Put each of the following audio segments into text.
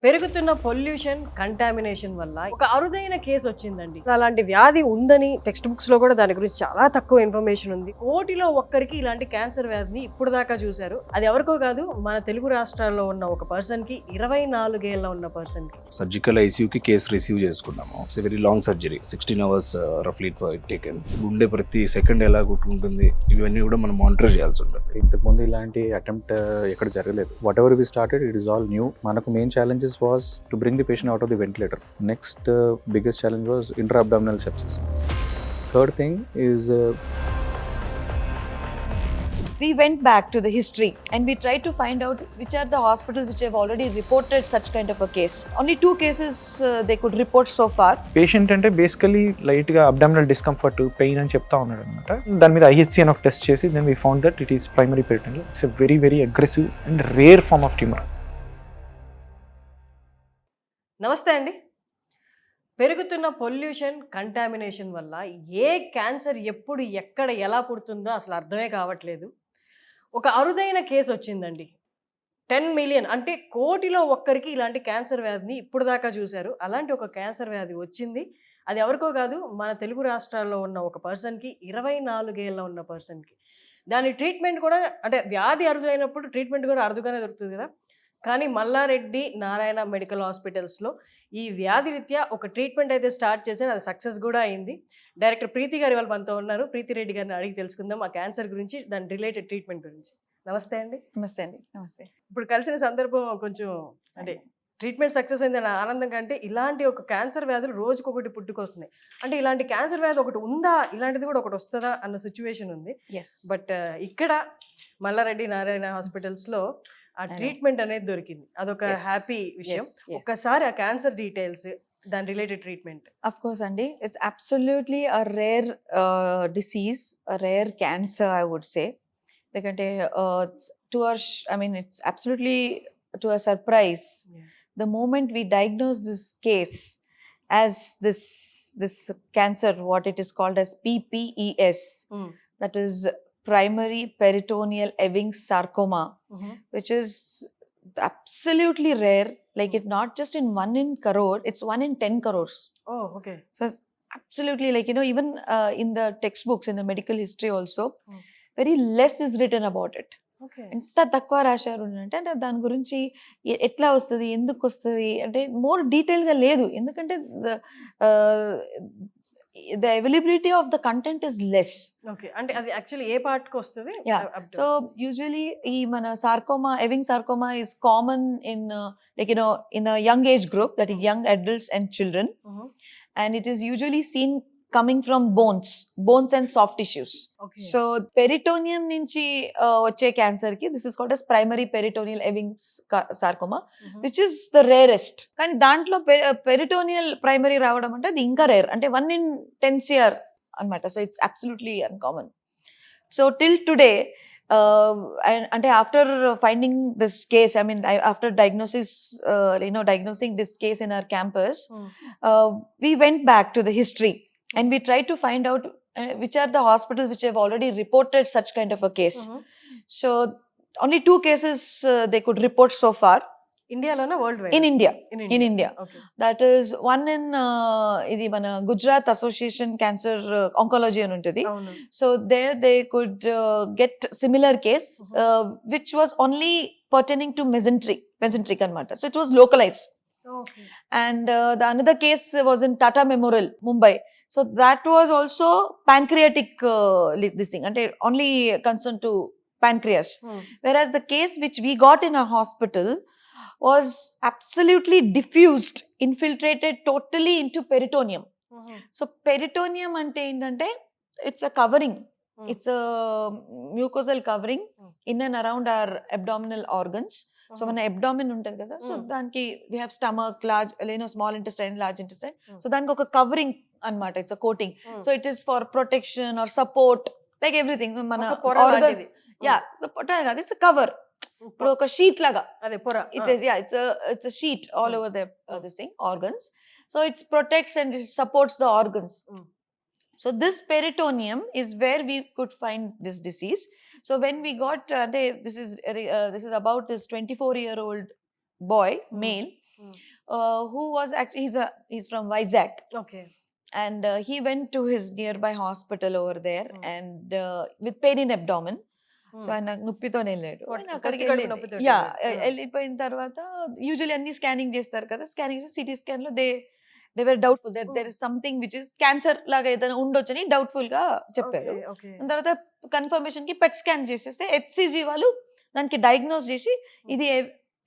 పెరుగుతున్న pollution contamination వల్ల ఒక అరుదైన కేసు వచ్చిందండి. అలాంటి వ్యాధి ఉందని టెక్స్ట్ బుక్స్ లో కూడా దాని గురించి చాలా తక్కువ ఇన్ఫర్మేషన్ ఉంది. కోటిలో ఒక్కరికి ఇలాంటి క్యాన్సర్ వ్యాధిని ఇప్పుడు దాకా చూశారు. అది ఎవరికో కాదు, మన తెలుగు రాష్ట్రాల్లో ఉన్న ఒక పర్సన్ కి 24 ఏళ్ళ ఉన్న పర్సన్ కి. సర్జికల్ ఐసీయూకి కేసు రిసీవ్ చేసుకున్నాము. It's very long surgery, 16 hours రఫ్లీ టేకెన్. గుండె ప్రతి సెకండ్ ఎలా కొట్టుకుంటుంది ఇవన్నీ కూడా మనం మానిటర్ చేయాల్సి ఉంటుంది. ఇంతకుముందు ఇలాంటి అటెంప్ట్ ఎక్కడ జరగలేదు. Whatever we started it is all new. మనకు main challenges was to bring the patient out of the ventilator. Next biggest challenge was intra-abdominal sepsis. Third thing is we went back to the history and we tried to find out which are the hospitals which have already reported such kind of a case. Only 2 cases they could report so far. Patient అంటే basically లైట్గా abdominal discomfort pain అని చెప్తా ఉన్నాడు అనమాట. దాని మీద IHC అని ఒక టెస్ట్ చేసి then we found that it is primary peritoneal. It's a very very aggressive and rare form of tumour. నమస్తే అండి. పెరుగుతున్న పొల్యూషన్ కంటామినేషన్ వల్ల ఏ క్యాన్సర్ ఎప్పుడు ఎక్కడ ఎలా పుడుతుందో అసలు అర్థమే కావట్లేదు. ఒక అరుదైన కేసు వచ్చిందండి. 10 మిలియన్ అంటే కోటిలో ఒక్కరికి ఇలాంటి క్యాన్సర్ వ్యాధిని ఇప్పుడు దాకా చూశారు. అలాంటి ఒక క్యాన్సర్ వ్యాధి వచ్చింది. అది ఎవరికో కాదు, మన తెలుగు రాష్ట్రాల్లో ఉన్న ఒక పర్సన్కి, 24 ఏళ్ళ ఉన్న పర్సన్కి. దాని ట్రీట్మెంట్ కూడా అంటే వ్యాధి అరుదైనప్పుడు ట్రీట్మెంట్ కూడా అరుదుగానే దొరుకుతుంది కదా. కానీ మల్లారెడ్డి నారాయణ మెడికల్ హాస్పిటల్స్లో ఈ వ్యాధి రీత్యా ఒక ట్రీట్మెంట్ అయితే స్టార్ట్ చేశారు. అది సక్సెస్ కూడా అయింది. డైరెక్టర్ ప్రీతి గారు వాళ్ళు మనతో ఉన్నారు. ప్రీతి రెడ్డి గారిని అడిగి తెలుసుకుందాం ఆ క్యాన్సర్ గురించి, దాని రిలేటెడ్ ట్రీట్మెంట్ గురించి. నమస్తే అండి. నమస్తే అండి. నమస్తే. ఇప్పుడు కలిసిన సందర్భం కొంచెం అంటే ట్రీట్మెంట్ సక్సెస్ అయిందని ఆనందం కంటే ఇలాంటి ఒక క్యాన్సర్ వ్యాధులు రోజుకొకటి పుట్టుకొస్తున్నాయి. అంటే ఇలాంటి క్యాన్సర్ వ్యాధి ఒకటి ఉందా, ఇలాంటిది కూడా ఒకటి వస్తుందా అన్న సిచ్యువేషన్ ఉంది. బట్ ఇక్కడ మల్లారెడ్డి నారాయణ హాస్పిటల్స్లో ఆ ట్రీట్మెంట్ అనేది దొరికింది. అదొక హ్యాపీ విషయం. ఒక్కసారి ఆ క్యాన్సర్ డీటెయిల్స్, దాని రిలేటెడ్ ట్రీట్మెంట్. అఫ్ కోర్స్ అండి, it's absolutely a rare disease, a rare cancer I would say. ఎందుకంటే to our I mean it's absolutely to a surprise the moment we diagnose this case as this cancer, what it is called as PPES, that is primary peritoneal Ewing sarcoma, which is absolutely rare. Like it not just in 1 in crore, it's 1 in 10 crores. Oh, okay. So it's absolutely like, you know, even in the textbooks, in the medical history also, very less is written about it. Okay. ఎంత తక్కువ రాశారు అంటే దాని గురించి ఎట్లా వస్తుంది, ఎందుకు వస్తుంది అంటే మోర్ డీటెయిల్గా లేదు. ఎందుకంటే the availability of the content is less. Okay. అంటే అది యాక్చువల్లీ ఏ పార్ట్ కి వస్తుంది? So usually ఈ మన sarcoma, Ewing sarcoma is common in like, you know, in a young age group, that is young adults and children. And it is usually seen coming from bones and soft tissues. Okay. So peritoneum నుంచి వచ్చే cancer కి this is called as primary peritoneal Ewing sarcoma, which is the rarest. కానీ దాంట్లో peritoneal primary రావడం అంటే అది ఇంకా rare, అంటే 1 in 10 CR అన్నమాట. So it's absolutely uncommon. So till today అంటే after finding this case, I mean after diagnosis, diagnosing this case in our campus, we went back to the history and we tried to find out which are the hospitals which have already reported such kind of a case. So only 2 cases they could report so far. ఇండియాలోనా world wide? In India. In India. Okay. That is one in ఇది మన Gujarat association cancer oncology అని ఉంటుంది. So there they could get similar case which was only pertaining to mesenteric అన్నమాట. So it was localized. Okay. And the another case was in Tata Memorial, Mumbai. So that was also pancreatic this thing, and only concerned to pancreas. Whereas the case which we got in our hospital was absolutely diffused, infiltrated totally into peritoneum. So peritoneum ante endante it's a covering, it's a mucosal covering in and around our abdominal organs. So మన abdomen ఉంటుంది కదా, so దానికి we have stomach, large, small intestine, large intestine. So దానికి ఒక covering అన్నమాట, it's a coating. So it is for protection are support, like everything మన organs. పొట్ట కాదు, ఇట్స్ కవర్. ఇప్పుడు ఒక షీట్ లాగా, అదే పొర. It's a sheet all over the this thing, organs. So it protects and it supports the organs. So this peritoneum is where we could find this disease. So when we got this is about this 24-year-old boy, male, Hmm. who was actually he's from Vizag, okay. and he went to his nearby hospital over there, Hmm. and with pain in abdomen. So ఆయన నొప్పితోనే వెళ్ళాడు. ఆయన అక్కడికి yeah వెళ్ళిపోయిన తర్వాత usually అన్ని scanning చేస్తారు కదా, scanning CT scan లో they were doubtful there is something which is cancer లాగా ఏదైనా ఉండొచ్చని డౌట్ఫుల్ గా చెప్పారు. దాని తర్వాత కన్ఫర్మేషన్ కి పెట్ స్కాన్ చేసేస్తే హెచ్సిజి వాళ్ళు దానికి డయాగ్నోస్ చేసి ఇది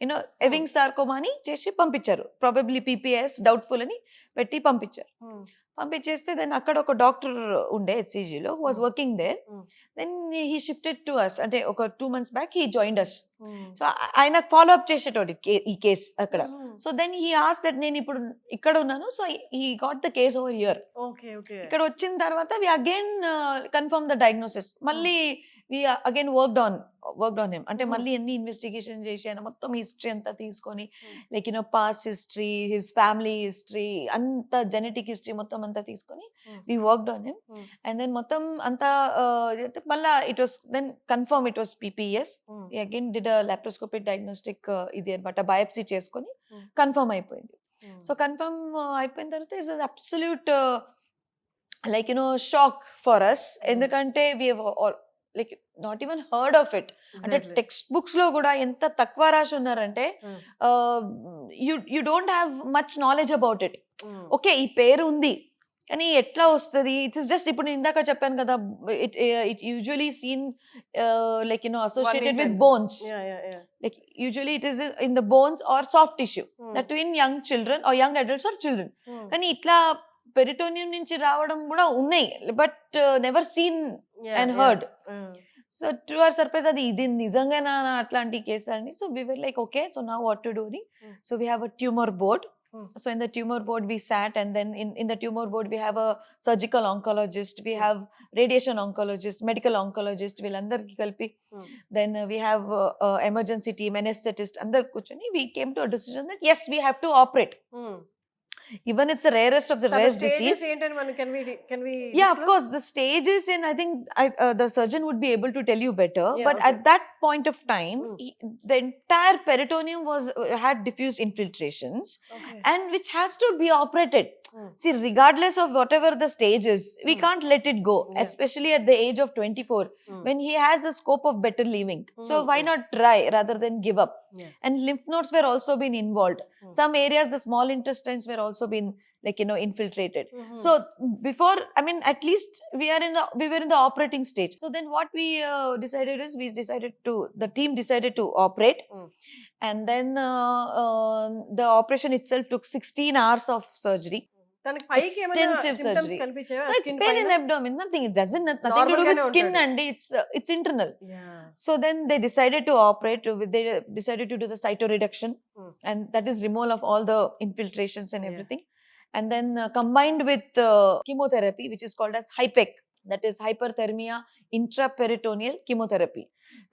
యూనో ఎవింగ్ సార్కోమా అని చేసి పంపించారు. ప్రాబబ్లీ పీపీఎస్ డౌట్ఫుల్ అని పెట్టి పంపించారు. పంపించేస్తే దెన్ అక్కడ ఒక డాక్టర్ ఉండే హెచ్సిజిలో who was working there. Then he shifted to us, అంటే ఒక 2 months back he joined us. So ఆయన ఫాలో అప్ చేసేటోడు ఈ కేస్ అక్కడ. So then he asked that నేను ఇప్పుడు ఇక్కడ ఉన్నాను, so he got the case over here. ఇక్కడ వచ్చిన తర్వాత we again confirm the diagnosis. మళ్ళీ we again worked on him. అంటే మళ్ళీ అన్ని ఇన్వెస్టిగేషన్ చేసి ఆయన మొత్తం హిస్టరీ అంతా తీసుకొని like you know past history, his family history అంతా జెనెటిక్ హిస్టరీ మొత్తం అంతా తీసుకొని we worked on him. And then మొత్తం అంతా మళ్ళా it was then confirm it was PPS. Again did laparoscopic diagnostic ఇది అనమాట, బయాప్సీ చేసుకొని కన్ఫర్మ్ అయిపోయింది. సో కన్ఫర్మ్ అయిపోయిన తర్వాత it's absolute like you know shock for us. ఎందుకంటే we like not even heard of it. అంటే టెక్స్ట్ బుక్స్ లో కూడా ఎంత తక్కువ రాసి ఉన్నారంటే you don't have much knowledge about it. Okay ఈ పేరు ఉంది కానీ ఎట్లా వస్తుంది, ఇట్స్ జస్ట్ ఇప్పుడు నేను ఇందాక చెప్పాను కదా, it usually seen like you know associated with bones. Like usually it is in the bones or soft tissue, that in young children or young adults or children. కానీ ఇట్లా పెరిటోనియం నుంచి రావడం కూడా ఉన్నాయి, but never seen and heard. So to our surprise అది ఇది నిజంగానా అట్లాంటి కేసు అండి. So we were like okay, so now what to do ని. So we have a tumour board. So in the tumor board we sat, and then in the tumor board we have a surgical oncologist, we have radiation oncologist, medical oncologist, వీళ్ళందరికీ కలిపి. Then we have emergency team, anesthetist, అందరు కూర్చొని we came to a decision that yes, we have to operate. Even it's the rarest of the rare disease. Yeah, of course the stage is in, I think the surgeon would be able to tell you better, but at that point of time the entire peritoneum had diffuse infiltrations, and which has to be operated. See, regardless of whatever the stage is, we can't let it go, especially at the age of 24 when he has a scope of better living. So why not try rather than give up? And lymph nodes were also been involved. Some areas, the small intestines were also been like you know infiltrated. So before, I mean, at least we were in the operating stage. So then what we decided is the team decided to operate. And then the operation itself took 16 hours of surgery. Extensive surgery. No, it's pain in abdomen, nothing. It doesn't nothing to do with skin, and it's internal. So then they decided to operate. They decided to do the cytoreduction, and that is removal of all the infiltrations and everything. And then combined with chemotherapy, which is called as HIPEC, that is hyperthermia intraperitoneal chemotherapy.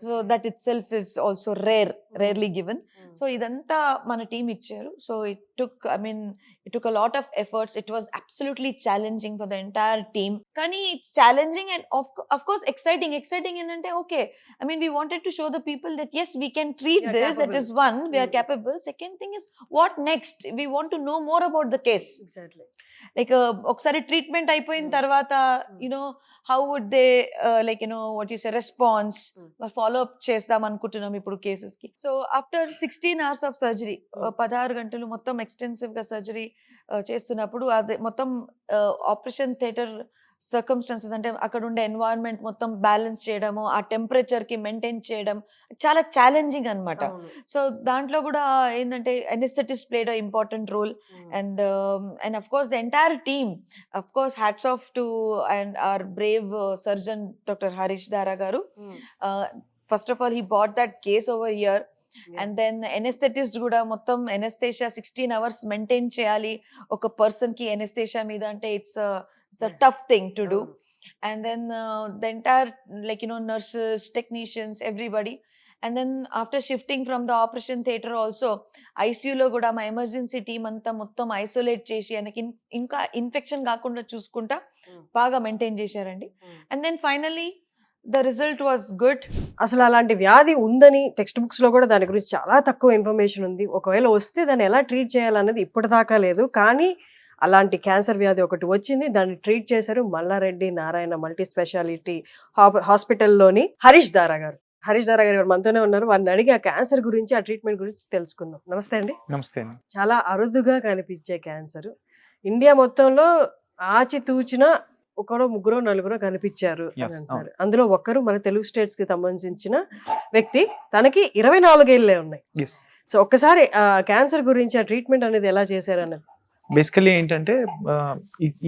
So that itself is also rarely given. So idanta mana team icharu. So it took a lot of efforts. It was absolutely challenging for the entire team. Kani it's challenging and of course exciting enante okay, I mean, we wanted to show the people that yes, we can treat this. That is one, we are capable. Second thing is, what next? We want to know more about the case. Exactly. Like ఒకసారి treatment అయిపోయిన తర్వాత you know how would they like you know what you say response follow up చేద్దాం అనుకుంటున్నాం ఇప్పుడు cases కి. So after 16 hours of surgery, 16 గంటలు మొత్తం extensive గా సర్జరీ చేస్తున్నప్పుడు అది మొత్తం ఆపరేషన్ థియేటర్ సర్కమ్స్టాన్సెస్, అంటే అక్కడ ఉండే ఎన్వైరన్మెంట్ మొత్తం బ్యాలెన్స్ చేయడము, ఆ టెంపరేచర్ కి మెయింటైన్ చేయడం చాలా ఛాలెంజింగ్ అనమాట. సో దాంట్లో కూడా ఏంటంటే anaesthetist played a important role. And of course the entire team, of course hats off to and our brave surgeon Dr. Harish Dara garu. First of all, he brought that case over here. And then anesthetist kuda mottam anesthesia 16 hours maintain cheyali oka person ki anesthesia meeda ante it's a tough thing to do. And then the entire like you know nurses, technicians, everybody. And then after shifting from the operation theatre also, ICU lo kuda ma emergency team anta mottam isolate cheshi anaki inka infection kaakunda chuskunta baga maintain chesarandi. And then finally The result was good. అసలు అలాంటి వ్యాధి ఉందని text books లో కూడా దాని గురించి చాలా తక్కువ ఇన్ఫర్మేషన్ ఉంది. ఒకవేళ వస్తే దాన్ని ఎలా ట్రీట్ చేయాలన్నది ఇప్పటిదాకా లేదు. కానీ అలాంటి క్యాన్సర్ వ్యాధి ఒకటి వచ్చింది, దాన్ని ట్రీట్ చేశారు మల్లారెడ్డి నారాయణ మల్టీ స్పెషాలిటీ హాస్పిటల్లోని హరీష్ దారా గారు. హరీష్ దారా గారు మనతోనే ఉన్నారు. వారిని అడిగి ఆ క్యాన్సర్ గురించి, ఆ ట్రీట్మెంట్ గురించి తెలుసుకుందాం. నమస్తే అండి. నమస్తే అండి. చాలా అరుదుగా కనిపించే క్యాన్సర్ ఇండియా మొత్తంలో ఆచితూచిన ఒకరో ముగ్గురో నలుగురో కనిపించారు అని Yes, అంటున్నారు. అందులో ఒక్కరు మన తెలుగు స్టేట్స్ కి సంబంధించిన వ్యక్తి, తనకి 24 ఏళ్ళే ఉన్నాయి. ఎస్, సో ఒక్కసారి క్యాన్సర్ గురించి ఆ ట్రీట్మెంట్ అనేది ఎలా చేశారు అన్నది. బేసికలీ ఏంటంటే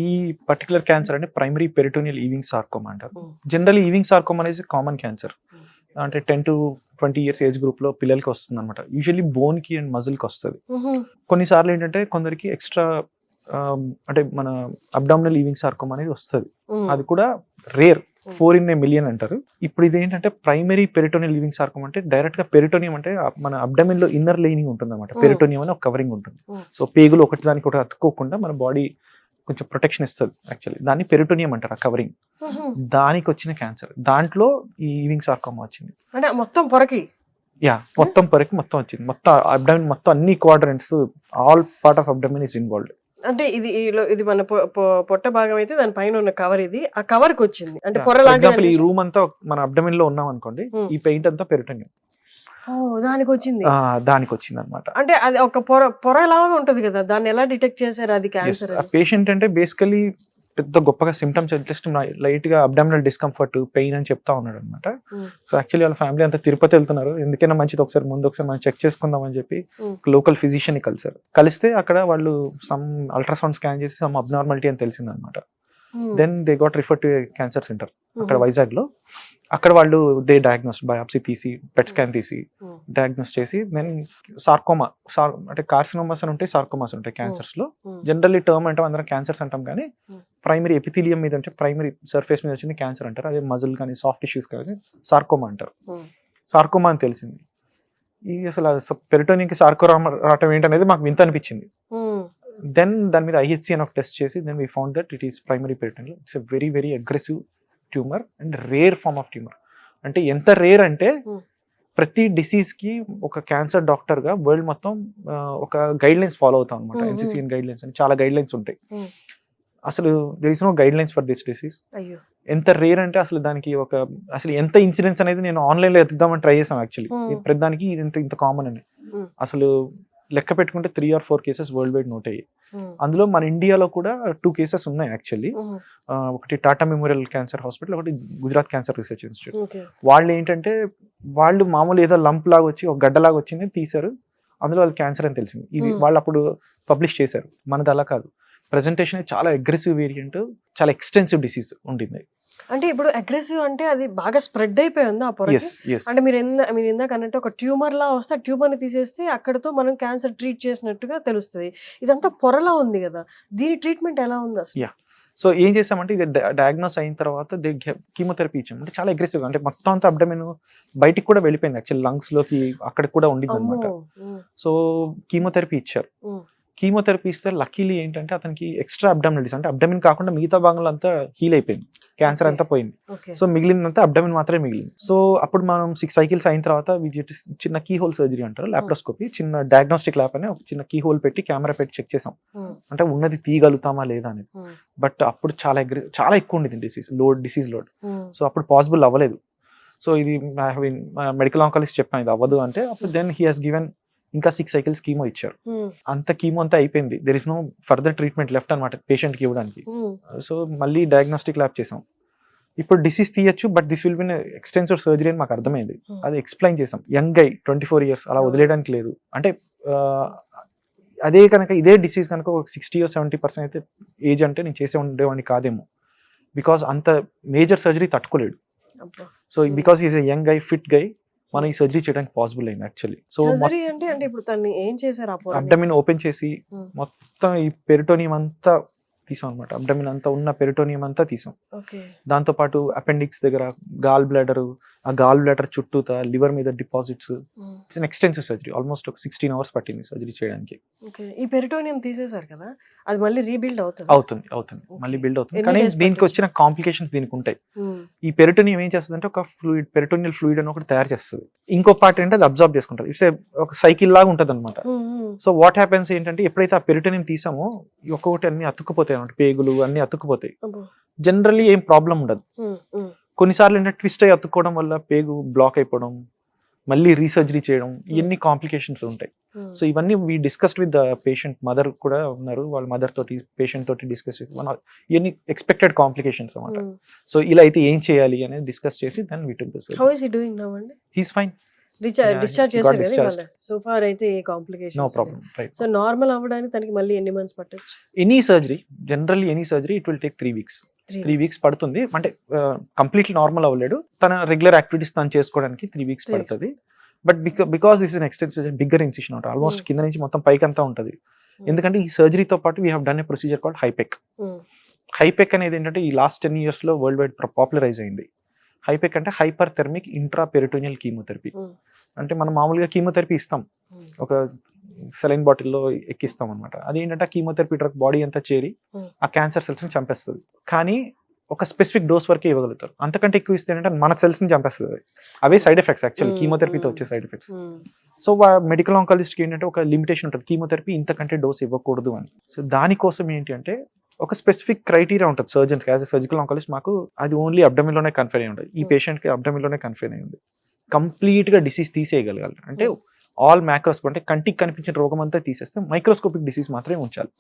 ఈ పర్టికులర్ క్యాన్సర్ అంటే ప్రైమరీ పెరిటోనియల్ ఈవింగ్ సార్కోమా అంటారు. జనరల్లీ ఈవింగ్ సార్కోమా అనేది కామన్ క్యాన్సర్. అంటే 10 to 20 years ఏజ్ గ్రూప్ లో పిల్లలకి వస్తుంది అనమాట. యూజువల్లీ బోన్ కి అండ్ మజిల్ కి వస్తుంది. కొన్నిసార్లు ఏంటంటే కొందరికి ఎక్స్ట్రా అంటే మన అబ్డామినల్ ఈవింగ్ సార్కోమా అనేది వస్తుంది. అది కూడా రేర్, 4 in a million అంటారు. ఇప్పుడు ఇది ఏంటంటే ప్రైమరీ పెరిటోనియల్ లివింగ్ సార్కోమా అంటే డైరెక్ట్ గా పెరిటోనియం అంటే మన అబ్డమిన్ లో ఇన్నర్ లైనింగ్ ఉంటుంది అనమాట. పెరిటోనియం అని ఒక కవరింగ్ ఉంటుంది. సో పేగులు ఒకటి దానికి ఒకటి అతుక్కోకుండా మన బాడీ కొంచెం ప్రొటెక్షన్ ఇస్తుంది. యాక్చువల్లీ దాన్ని పెరిటోనియం అంటారు ఆ కవరింగ్. దానికి వచ్చిన క్యాన్సర్, దాంట్లో ఈ ఈవింగ్ సార్కోమా వచ్చింది. అంటే మొత్తం పొరకి మొత్తం పొరకి మొత్తం వచ్చింది. మొత్తం అబ్డమిన్ మొత్తం అన్ని quadrants, all part of abdomen is involved. అంటే ఇది మన పొట్ట భాగం అయితే దాని పైన ఉన్న కవర్, ఇది ఆ కవర్ కి వచ్చింది. అంటే పొర లాంటి ఈ రూమ్ అంతా మన అబ్డమిన్ లో ఉన్నాం అనుకోండి, ఈ పెయింట్ అంతా పెరిటోనియం దానికి వచ్చింది. దానికి వచ్చింది అనమాట. అంటే అది ఒక పొర లాగా ఉంటది కదా, దాన్ని ఎలా డిటెక్ట్ చేశారు అది క్యాన్సర్? పేషెంట్ అంటే బేసికలీ పెద్ద గొప్పగా సిమ్టమ్స్ జస్ట్ లైట్ గా అబ్డామినల్ డిస్కంఫర్ట్, పెయిన్ అని చెప్తా ఉన్నాడు అనమాట. సో యాక్చువల్లీ వాళ్ళ ఫ్యామిలీ అంతా తిరుపతి వెళ్తున్నారు. ఎందుకైనా మంచిది ఒకసారి మనం చెక్ చేసుకుందాం అని చెప్పి లోకల్ ఫిజిషియన్ ని కలిస్తే అక్కడ వాళ్ళు సమ్ అల్ట్రాసౌండ్ స్కాన్ చేసి సమ్ అబ్నార్మాలిటీ అని తెలిసింది అనమాట. Then they got refer to cancer centre అక్కడ వైజాగ్ లో. అక్కడ వాళ్ళు దే డయాగ్నోస్, బయాప్సీ తీసి పెట్ స్కాన్ తీసి డయాగ్నోస్ చేసి దెన్ సార్కోమా, అంటే కార్సినోమాస్ అని ఉంటాయి, సార్కోమాస్ ఉంటాయి క్యాన్సర్స్ లో. జనరల్లీ టర్మ్ అంటే అందరం క్యాన్సర్స్ అంటాం, కానీ ప్రైమరీ ఎపిథీలియం మీద అంటే ప్రైమరీ సర్ఫేస్ మీద వచ్చింది క్యాన్సర్ అంటారు. అదే మజిల్ కానీ సాఫ్ట్ టిష్యూస్ కానీ సార్కోమా అంటారు. సార్కోమా అని తెలిసింది. ఈ అసలు పెరిటోనియంకి సార్కోమా రావటం ఏంటనేది మాకు వింత అనిపించింది. దెన్ దాని మీద IHC అని ఒక టెస్ట్ చేసి then we found that it is primary peritoneal. It's a very very aggressive tumour and rare form of tumour. అంటే ఎంత రేర్ అంటే ప్రతి డిసీజ్ కి ఒక క్యాన్సర్ డాక్టర్ గా వరల్డ్ మొత్తం ఒక గైడ్ లైన్స్ ఫాలో అవుతాం అనమాట. NCCN గైడ్ లైన్స్ అని చాలా గైడ్ లైన్స్ ఉంటాయి. అసలు there is no guidelines for this disease. ఎంత రేర్ అంటే అసలు దానికి అసలు ఎంత ఇన్సిడెన్స్ అనేది నేను ఆన్లైన్ లో ఎత్తుదామని ట్రై చేసాం. యాక్చువల్లీ ప్రతి దానికి ఇంత కామన్ అని అసలు లెక్క పెట్టుకుంటే 3 or 4 cases world wide note అయ్యాయి. అందులో మన ఇండియాలో కూడా 2 కేసెస్ ఉన్నాయి యాక్చువల్లీ. ఒకటి టాటా మెమోరియల్ క్యాన్సర్ హాస్పిటల్, ఒకటి గుజరాత్ క్యాన్సర్ రీసెర్చ్ ఇన్స్టిట్యూట్. వాళ్ళు ఏంటంటే వాళ్ళు మామూలు ఏదో లంప్ లాగా వచ్చి ఒక గడ్డలాగా వచ్చింది తీశారు, అందులో వాళ్ళు క్యాన్సర్ అని తెలిసింది. ఇది వాళ్ళు అప్పుడు పబ్లిష్ చేశారు. మనది అలా కాదు. ప్రెజెంటేషన్ చాలా అగ్రెసివ్ వేరియంట్, చాలా ఎక్స్టెన్సివ్ డిసీజ్ ఉంటుంది. అంటే ఇప్పుడు అగ్రెసివ్ అంటే అది బాగా స్ప్రెడ్ అయిపోయి ఉంది ఆ పొర. అంటే మీరు ఇందాక అన్నట్టు ఒక ట్యూమర్ లా వస్తే ఆ ట్యూమర్ ని తీసేస్తే అక్కడతో మనం క్యాన్సర్ ట్రీట్ చేసినట్టుగా తెలుస్తుంది. ఇదంతా పొరలా ఉంది కదా, దీని ట్రీట్మెంట్ ఎలా ఉంది అసలు? సో ఏం చేసామంటే ఇది డయాగ్నోస్ అయిన తర్వాత కీమోథెరపీ ఇచ్చాం. అంటే చాలా అగ్రెసివ్, అంటే మొత్తం అంతా అబ్డమిన్ బయటికి కూడా వెళ్ళిపోయింది యాక్చువల్లీ, లంగ్స్ లోకి అక్కడ కూడా ఉండింది అనమాట. సో కీమోథెరపీ ఇచ్చారు. కీమోథెరపీ ఇస్తే లక్కీలీ ఏంటంటే అతనికి ఎక్స్ట్రా అబ్డామినల్ డిసీజ్, అంటే అబ్డమిన్ కాకుండా మిగతా భాగంలో అంతా హీల్ అయిపోయింది, క్యాన్సర్ అంతా పోయింది. సో మిగిలిందంతా అబ్డమిన్ మాత్రమే మిగిలింది. సో అప్పుడు మనం 6 cycles అయిన తర్వాత చిన్న కీ హోల్ సర్జరీ అంటారు, లాప్రోస్కోపీ, చిన్న డయాగ్నోస్టిక్ ల్యాబ్ అని ఒక చిన్న కీ హోల్ పెట్టి కెమెరా పెట్టి చెక్ చేసాం, అంటే ఉన్నది తీయగలుగుతామా లేదా అనేది. బట్ అప్పుడు చాలా ఎక్కువ ఉండేది డిసీజ్ లోడ్. సో అప్పుడు పాసిబుల్ అవ్వలేదు. సో ఇది మెడికల్ ఆంకాలజిస్ట్ చెప్పాను ఇది అవ్వదు అంటే, అప్పుడు దెన్ హీ హాస్ గివెన్ ఇంకా 6 cycles కీమో ఇచ్చారు. అంత కీమో అంతా అయిపోయింది. There is no further treatment left అనమాట పేషెంట్ కి ఇవ్వడానికి. సో మళ్ళీ డయాగ్నోస్టిక్ ల్యాబ్ చేసాం. ఇప్పుడు డిసీజ్ తీయచ్చు, but this will be extensive surgery అని మాకు అర్థమైంది. అది ఎక్స్ప్లెయిన్ చేసాం. యంగ్ గై 24 years అలా వదిలేయడానికి లేదు. అంటే అదే కనుక ఇదే డిసీజ్ కనుక ఒక 60 or 70% అయితే ఏజ్ అంటే నేను చేసే ఉండేవాడిని కాదేమో, బికాస్ అంత మేజర్ సర్జరీ తట్టుకోలేడు. So because is a young guy, fit guy, మనం ఈ సర్జరీ చేయడానికి పాసిబుల్ అయింది యాక్చువల్లీ. సో అంటే ఇప్పుడు తన్ని ఏం చేశారు? అబ్డమిన్ ఓపెన్ చేసి మొత్తం ఈ పెరిటోనియం అంతా తీసాం అనమాట. అబ్డమిన్ అంతా ఉన్న పెరిటోనియం అంతా తీసాం. ఓకే. దాంతోపాటు అపెండిక్స్ దగ్గర గాల్ బ్లాడర్, ఆ గాల్ బ్లాడర్ చుట్టూతా లివర్ మీద deposits. It's extensive surgery. Almost ఒక 16 hours పట్టింది సర్జరీ చేయడానికి. ఓకే. ఈ పెరిటోనియం తీసేశారు కదా, అది మళ్ళీ రీబిల్డ్ అవుతుంది? అవుతుంది మళ్ళీ Okay. బిల్డ్ అవుతుంది. ఎన్ని కానీ days దీనికి పట్టొచ్చు? వచ్చిన కాంప్లికేషన్స్ దీనికి ఉంటాయి. ఈ పెరిటోనియం ఏం చేస్తుంది అంటే ఒక ఫ్లూయిడ్, పెరిటోనియల్ ఫ్లూయిడ్ అని ఒకటి తయారు చేస్తుంది. ఇంకో పార్ట్ ఏంటంటే అది అబ్జర్వ్ చేసుకుంటుంది. ఇట్స్ ఒక సైకిల్ లాగా ఉంటుంది అనమాట. సో వాట్ హ్యాపెన్స్ ఏంటంటే ఎప్పుడైతే ఆ పెరిటోనియం తీసామో ఒక్కొక్కటి అన్ని అతుక్కుపోతాయి అనమాట. పేగులు అన్ని అతుక్కుపోతాయి. జనరల్లీ ఏం ప్రాబ్లం ఉండదు. కొన్నిసార్లు ఏంటంటే ట్విస్ట్ అయ్యి అతుక్కోవడం వల్ల పేగు బ్లాక్ అయిపోవడం, మళ్ళీ రీసర్జరీ చేయడం, ఇవన్నీ కాంప్లికేషన్స్ ఉంటాయి. సో ఇవన్నీ we discussed with the patient mother కూడా ఉన్నారు. వాళ్ళ మదర్ తోటి పేషెంట్ తోటి డిస్కస్ చేసి ఇవన్నీ ఎక్స్పెక్టెడ్ కాంప్లికేషన్స్ అనమాట. సో ఇలా అయితే ఏం చేయాలి అనేది డిస్కస్ చేసి then we took this. How is he doing now అండి? He's fine. డిశ్చార్జ్ he చేశారు got కదా discharged. మళ్ళీ? సో ఫార్ అయితే ఏ no complications? Problem. Right. So normal అవ్వడానికి తనకి మళ్ళీ ఎన్ని మంత్స్ పట్టొచ్చు? Any surgery, generally any surgery it will take 3 weeks. 3 weeks పడుతుంది. అంటే కంప్లీట్లీ నార్మల్ అవ్వలేడు. తన రెగ్యులర్ యాక్టివిటీస్ తను చేసుకోవడానికి 3 weeks 3 weeks. పడుతుంది. But because this is extensive bigger incision ఉంటుంది. ఆల్మోస్ట్ కింద నుంచి మొత్తం పైకి అంతా ఉంటుంది. ఎందుకంటే ఈ సర్జరీతో పాటు we have done a procedure called హైపెక్. హైపెక్ అనేది ఏంటంటే ఈ లాస్ట్ 10 years లో వరల్డ్ వైడ్ పాపులరైజ్ అయింది. హైపెక్ అంటే hyperthermic intraperitoneal chemotherapy. అంటే మనం మామూలుగా కీమోథెరపీ ఇస్తాం, ఒక సెలైన్ బాటిల్లో ఎక్కిస్తాం అనమాట. అది ఏంటంటే కీమోథెరపీ డ్రగ్ బాడీ అంతా చేరి ఆ క్యాన్సర్ సెల్స్ ని చంపేస్తుంది. కానీ ఒక స్పెసిఫిక్ డోస్ వరకే ఇవ్వగలుగుతారు. అంతకంటే ఎక్కువ ఇస్తే ఏంటంటే మన సెల్స్ ని చంపేస్తుంది. అవే సైడ్ ఎఫెక్ట్స్ యాక్చువల్ కీమోథెరపీతో వచ్చే సైడ్ ఎఫెక్ట్స్. సో మెడికల్ ఆంకాలజిస్ట్కి ఏంటంటే ఒక లిమిటేషన్ ఉంటుంది, కీమోథెరపీ ఇంతకంటే డోస్ ఇవ్వకూడదు అని. సో దానికోసం ఏంటి అంటే ఒక స్పెసిఫిక్ క్రైటీరియా ఉంటుంది surgeons as a surgical oncologist. మాకు అది ఓన్లీ అబ్డమిన్ లోనే కన్ఫైన్ అయి ఉంటుంది. ఈ పేషెంట్ కి అబ్డమిన్ లోనే కన్ఫైన్ అయి ఉంది. కంప్లీట్ గా డిసీజ్ తీసేయగలగాలి. అంటే ఆల్ మ్యాక్రోస్కోప్ అంటే కంటికి కనిపించిన రోగం అంతా తీసేస్తే మైక్రోస్కోపిక్ డిసీజ్ మాత్రమే ఉంచాలి.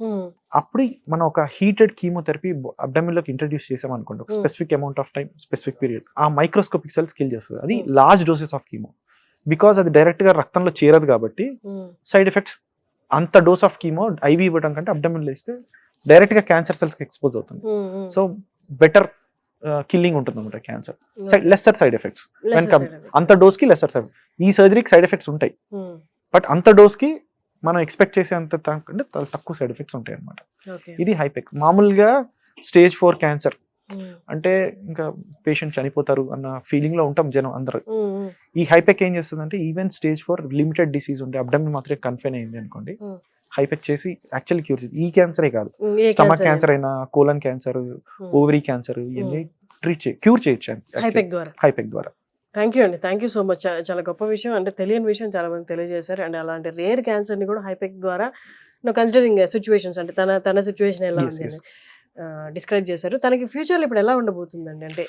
అప్పుడు మనం ఒక హీటెడ్ కీమోథెరపీ అబ్డమిన్ లోకి ఇంట్రడ్యూస్ చేసాం అనుకోండి, ఒక specific amount of time, specific period, ఆ మైక్రోస్కోపిక్ సెల్స్ కిల్ చేస్తుంది. అది large doses of chemo. Because అది డైరెక్ట్ గా రక్తంలో చేరదు కాబట్టి సైడ్ ఎఫెక్ట్స్. అంత డోస్ ఆఫ్ కీమో ఐవి ఇవ్వడం కంటే అబ్డమిన్ లో ఇస్తే డైరెక్ట్ గా క్యాన్సర్ సెల్స్ కి ఎక్స్పోజ్ అవుతుంది. సో బెటర్ కిల్లింగ్ ఉంటుంది అనమాట క్యాన్సర్. Lesser side effects. అంత డోస్ కి లెస్సర్ సైడ్. ఈ సర్జరీకి సైడ్ ఎఫెక్ట్స్ ఉంటాయి, బట్ అంత డోస్ కి మనం ఎక్స్పెక్ట్ చేసే అంత అంటే తక్కువ సైడ్ ఎఫెక్ట్స్ ఉంటాయి అనమాట. ఇది హైపెక్. మామూలుగా స్టేజ్ 4 క్యాన్సర్ అంటే ఇంకా పేషెంట్ చనిపోతారు అన్న ఫీలింగ్ లో ఉంటాం జనం అందరూ. ఈ హైపెక్ ఏం చేస్తుంది అంటే ఈవెన్ స్టేజ్ 4 లిమిటెడ్ డిసీజ్ ఉంటే అబ్డమిన్ మాత్రమే కన్ఫైన్ అయింది అనుకోండి, హైపెక్ చేసి యాక్చువల్లీ క్యూర్ చేసి, ఈ క్యాన్సరే కాదు స్టమక్ క్యాన్సర్ అయినా, కోలన్ క్యాన్సర్, ఓవరీ క్యాన్సర్, ఇవన్నీ క్యూర్ చేయొచ్చు హైపెక్ ద్వారా. థ్యాంక్ యూ అండి, థ్యాంక్ యూ సో మచ్. చాలా గొప్ప విషయం, అంటే తెలియని విషయం చాలా మంది తెలియజేశారు. అండ్ అలాంటి రేర్ క్యాన్సర్ని కూడా హైపెక్ ద్వారా కన్సిడరింగ్ సిచ్యువేషన్స్, అంటే తన సిచ్యువేషన్ ఎలా ఉంది అని డిస్క్రైబ్ చేశారు. తనకి ఫ్యూచర్లో ఇప్పుడు ఎలా ఉండబోతుందండి? అంటే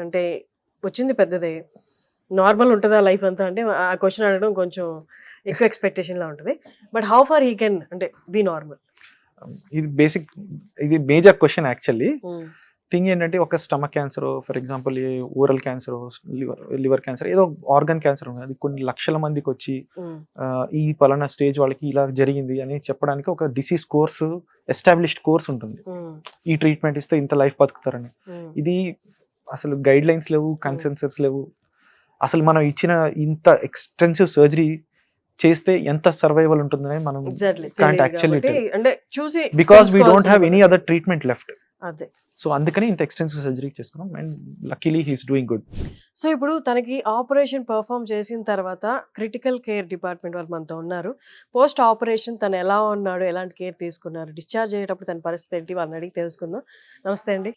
అంటే వచ్చింది పెద్దదే, నార్మల్ ఉంటుందా లైఫ్ అంతా అంటే ఆ క్వశ్చన్ అడగడం కొంచెం ఎక్కువ ఎక్స్పెక్టేషన్ లా ఉంటుంది. But how far he can అంటే బీ నార్మల్? ఇది మేజర్ క్వశ్చన్ యాక్చువల్లీ. థింగ్ ఏంటంటే ఒక stomach cancer, for example oral cancer, liver cancer, ఏదో ఆర్గన్ క్యాన్సర్ ఉంది, అది కొన్ని లక్షల మందికి వచ్చి ఈ పలానా స్టేజ్ వాళ్ళకి ఇలా జరిగింది అని చెప్పడానికి ఒక డిసీజ్ కోర్సు, ఎస్టాబ్లిష్డ్ కోర్స్ ఉంటుంది. ఈ ట్రీట్మెంట్ ఇస్తే ఇంత లైఫ్ బతుకుతారని. ఇది అసలు గైడ్ లైన్స్ లేవు, కన్సెన్సస్ లేవు. అసలు మనం ఇచ్చిన ఇంత ఎక్స్టెన్సివ్ సర్జరీ చేస్తే ఎంత సర్వైవల్ ఉంటుందని మనం can't actually, because we don't have any other treatment left. అదే, సో అందుకని ఇంత ఎక్స్టెన్సివ్ సర్జరీ చేసుకున్నాం and luckily he's doing good. So ఇప్పుడు తనకి ఆపరేషన్ పర్ఫామ్ చేసిన తర్వాత క్రిటికల్ కేర్ డిపార్ట్మెంట్ వాళ్ళు మనతో ఉన్నారు. పోస్ట్ ఆపరేషన్ తను ఎలా ఉన్నాడు, ఎలాంటి కేర్ తీసుకున్నారు, డిశ్చార్జ్ అయ్యేటప్పుడు తన పరిస్థితి ఏంటి, వాళ్ళని అడిగి తెలుసుకుందాం. నమస్తే అండి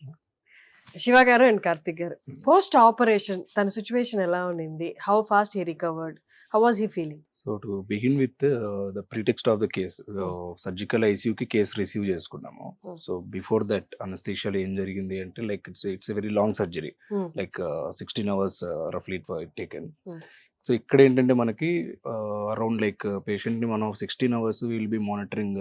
శివ గారు అండ్ కార్తిక్ గారు. పోస్ట్ ఆపరేషన్ తన సిచ్యువేషన్ ఎలా ఉండింది? How fast he recovered? How was he feeling? So to begin with the pretext of the case, surgical ఐసీయూకి కేసు రిసీవ్ చేసుకున్నాము. సో బిఫోర్ దట్ అనస్థీషియాలో ఏం జరిగింది అంటే like it's a very long surgery, like 16 hours రఫ్లీ taken. So ఇక్కడ ఏంటంటే మనకి అరౌండ్ లైక్ పేషెంట్ని మనం 16 hours విల్ బి మానిటరింగ్,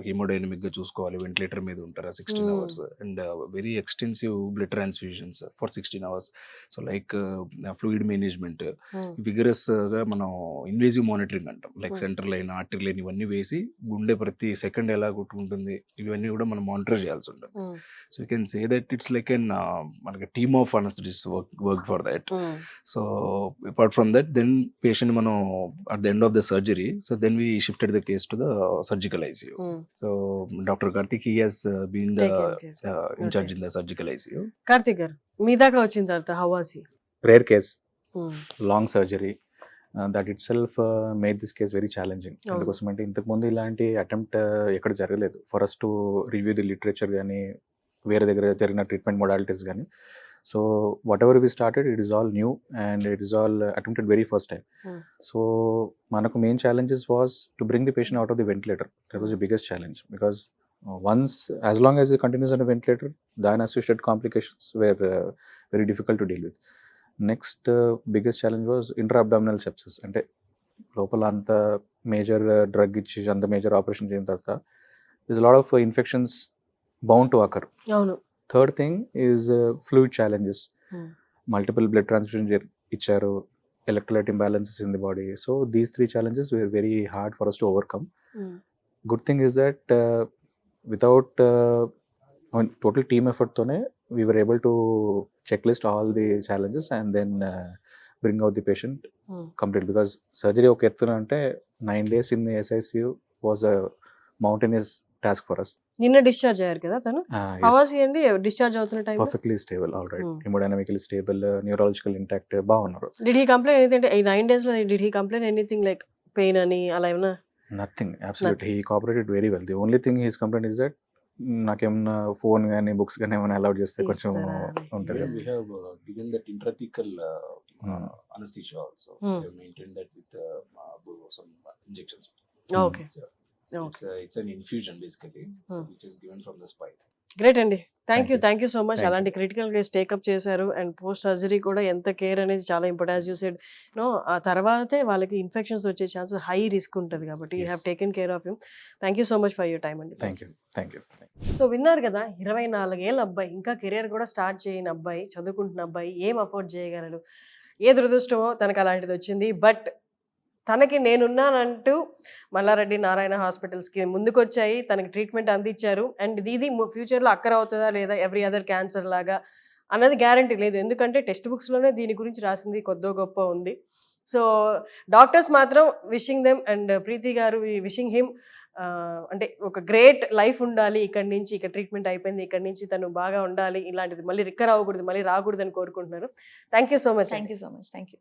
హీమోడైనమిక్గా చూసుకోవాలి, వెంటిలేటర్ మీద ఉంటారు 16 hours, and very extensive blood transfusions for 16 hours. So like fluid management, విగరస్గా మనం ఇన్వేజివ్ మానిటరింగ్ అంటాం, like centre line, artery line ఇవన్నీ వేసి గుండె ప్రతి సెకండ్ ఎలా కొట్టుకుంటుంది ఇవన్నీ కూడా మనం మానిటర్ చేయాల్సి ఉంటుంది. So you can say that it's like an మనకి team of anaesthetist work for that. So apart from that, then patient mano at the end of the surgery, so then we shifted the case to the surgical ICU. ICU. So Dr. Karthik, he has been the Taken care. in charge Okay. in the surgical ICU. Karthik garu మీ దాకా వచ్చిన తర్వాత హవాసి rare case, long surgery, that itself made this case very challenging. అవును. ఎందుకోసం అంటే ఇంతకుముందు ఇలాంటి అటెంప్ట్ ఎక్కడ జరగలేదు for us to review the literature కానీ వేరే దగ్గర జరిగిన ట్రీట్మెంట్ మొడాలిటీస్ కానీ. So whatever we started it is all new and it is all attempted very first time. So మనకు main challenges was to bring the patient out of the ventilator. That was the biggest challenge because once as long as he continues on a ventilator, the unassociated complications were very difficult to deal with. Next biggest challenge was intra-abdominal sepsis. అంటే లోపల అంత major drug ఇచ్చి అంత major operation చేసిన తర్వాత there's a lot of infections bound to occur. అవును. Third thing is fluid challenges. Multiple blood transfusion ఇచ్చారు, electrolyte imbalances in the body. So these three challenges were very hard for us to overcome. Good thing is that without total team effort tone we were able to checklist all the challenges and then bring out the patient complete, because surgery okay ettuna ante 9 days in the SICU was a mountainous task for us. నిన్న discharge అయ్యారు కదా తను. Yes, హవాసి అండి discharge అవుతున్న time perfectly stable, all right, Hmm. hemodynamically stable, neurological intact, బాగున్నారు. Did he complain anything ఈ 9 days లో did he complain anything like pain అని అలా ఏమన్నా? Nothing, absolutely. He cooperated very well. The only thing his complaint is that నాకేమన్నా phone కానీ books కానీ ఏమైనా అలౌడ్ చేస్తే కొంచెం ఇస్తారా? ఉంటుంది. Yeah, we have given that intrathecal anesthesia also. We have maintained that with some injections. Okay. Yeah. It's an infusion basically, so Hmm. which is given from the spine. Great అండి. Thank you. Thank you so much. Thank you. అలాంటి critical case take up చేశారు and post surgery కూడా ఎంత care అనేది చాలా important. As you said no ఆ తర్వాతే వాళ్ళకి ఇన్ఫెక్షన్స్ వచ్చే ఛాన్స్ హై రిస్క్ ఉంటుంది కాబట్టి you have Yes. Taken care of him. Thank you so much for your time అండి. Thank you, thank you. So విన్నారు కదా, 24 ఏళ్ళ అబ్బాయి, ఇంకా కెరియర్ కూడా స్టార్ట్ చేయని అబ్బాయి, చదువుకుంటున్న అబ్బాయి ఏం అఫోర్డ్ చేయగలడు? ఏ దురదృష్టమో తనకు అలాంటిది వచ్చింది. బట్ తనకి నేనున్నానంటూ మల్లారెడ్డి నారాయణ హాస్పిటల్స్కి ముందుకొచ్చాయి, తనకి ట్రీట్మెంట్ అందించారు. అండ్ ఇది ఫ్యూచర్లో అక్కర అవుతుందా లేదా ఎవ్రీ అదర్ క్యాన్సర్ లాగా అన్నది గ్యారంటీ లేదు. ఎందుకంటే టెక్స్ట్ బుక్స్లోనే దీని గురించి రాసింది కొద్దో గొప్ప ఉంది. సో డాక్టర్స్ మాత్రం విషింగ్ దెమ్ అండ్ ప్రీతి గారు విషింగ్ హిమ్ అంటే ఒక గ్రేట్ లైఫ్ ఉండాలి ఇక్కడి నుంచి, ఇక ట్రీట్మెంట్ అయిపోయింది, ఇక్కడి నుంచి తను బాగా ఉండాలి, ఇలాంటిది మళ్ళీ రికవర్ అవ్వకూడదు, మళ్ళీ రాకూడదు అని కోరుకుంటున్నారు. Thank you so much. Thank you so much. Thank you.